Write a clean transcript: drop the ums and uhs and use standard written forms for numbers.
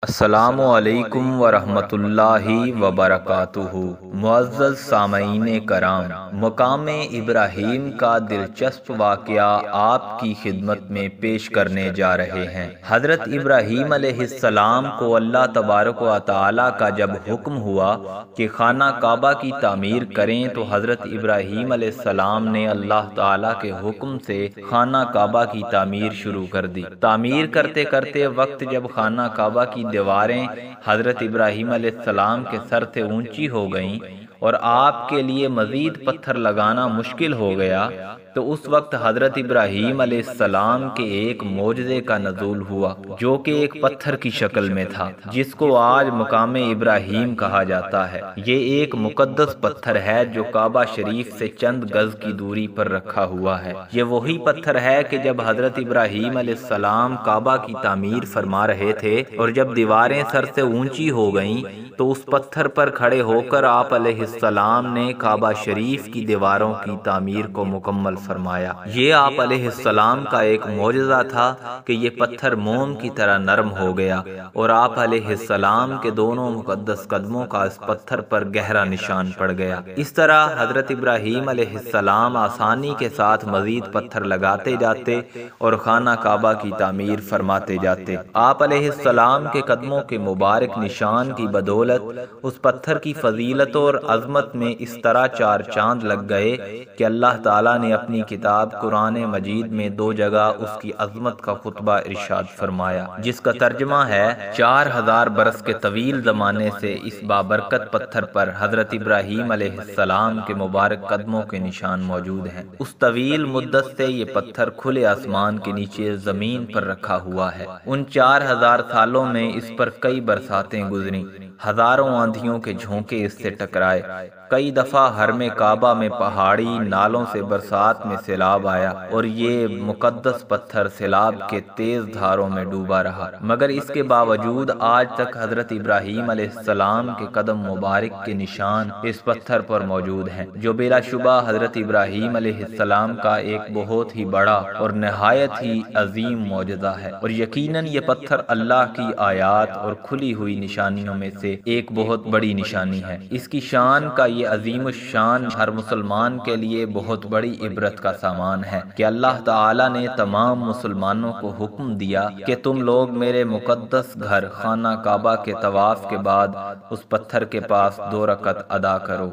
السلام علیکم ورحمۃ اللہ وبرکاتہ۔ معزز سامعین کرام، مقام ابراہیم کا دلچسپ واقعہ آپ کی خدمت میں پیش کرنے جا رہے ہیں۔ حضرت ابراہیم علیہ السلام کو اللہ تبارک و تعالی کا جب حکم ہوا کہ خانہ کعبہ کی تعمیر کریں تو حضرت ابراہیم علیہ السلام نے اللہ تعالی کے حکم سے خانہ کعبہ کی تعمیر شروع کر دی۔ تعمیر کرتے کرتے وقت جب خانہ کعبہ کی دیواریں حضرت ابراہیم علیہ السلام کے سر سے اونچی ہو گئیں اور آپ کے لیے مزید پتھر لگانا مشکل ہو گیا تو اس وقت حضرت ابراہیم علیہ السلام کے ایک معجزے کا نزول ہوا جو کہ ایک پتھر کی شکل میں تھا، جس کو آج مقام ابراہیم کہا جاتا ہے۔ یہ ایک مقدس پتھر ہے جو کعبہ شریف سے چند گز کی دوری پر رکھا ہوا ہے۔ یہ وہی پتھر ہے کہ جب حضرت ابراہیم علیہ السلام کعبہ کی تعمیر فرما رہے تھے اور جب دیواریں سر سے اونچی ہو گئیں تو اس پتھر پر کھڑے ہو کر آپ علیہ السلام نے کعبہ شریف کی دیواروں کی تعمیر کو مکمل فرمایا۔ یہ آپ علیہ السلام کا ایک معجزہ تھا کہ یہ پتھر موم کی طرح نرم ہو گیا اور آپ علیہ السلام کے دونوں مقدس قدموں کا اس پتھر پر گہرا نشان پڑ گیا۔ اس طرح حضرت ابراہیم علیہ السلام آسانی کے ساتھ مزید پتھر لگاتے جاتے اور خانہ کعبہ کی تعمیر فرماتے جاتے۔ آپ علیہ السلام کے قدموں کے مبارک نشان کی بدولت اس پتھر کی فضیلت اور عظمت میں اس طرح چار چاند لگ گئے کہ اللہ تعالیٰ نے اپنی کتاب قرآن مجید میں دو جگہ اس کی عظمت کا خطبہ ارشاد فرمایا، جس کا ترجمہ ہے 4000 برس کے طویل زمانے سے اس بابرکت پتھر پر حضرت ابراہیم علیہ السلام کے مبارک قدموں کے نشان موجود ہیں۔ اس طویل مدت سے یہ پتھر کھلے آسمان کے نیچے زمین پر رکھا ہوا ہے۔ ان 4000 سالوں میں اس پر کئی برساتیں گزری، ہزاروں آندھیوں کے جھونکے اس سے ٹکرائے، کئی دفعہ حرم کعبہ میں پہاڑی نالوں سے برسات میں سیلاب آیا اور یہ مقدس پتھر سیلاب کے تیز دھاروں میں ڈوبا رہا، مگر اس کے باوجود آج تک حضرت ابراہیم علیہ السلام کے قدم مبارک کے نشان اس پتھر پر موجود ہیں، جو بلا شبہ حضرت ابراہیم علیہ السلام کا ایک بہت ہی بڑا اور نہایت ہی عظیم معجزہ ہے۔ اور یقیناً یہ پتھر اللہ کی آیات اور کھلی ہوئی نشانیوں میں سے ایک بہت بڑی نشانی ہے۔ اس کی شان کا یہ عظیم الشان ہر مسلمان کے لیے بہت بڑی عبرت کا سامان ہے کہ اللہ تعالی نے تمام مسلمانوں کو حکم دیا کہ تم لوگ میرے مقدس گھر خانہ کعبہ کے طواف کے بعد اس پتھر کے پاس 2 رکعت ادا کرو۔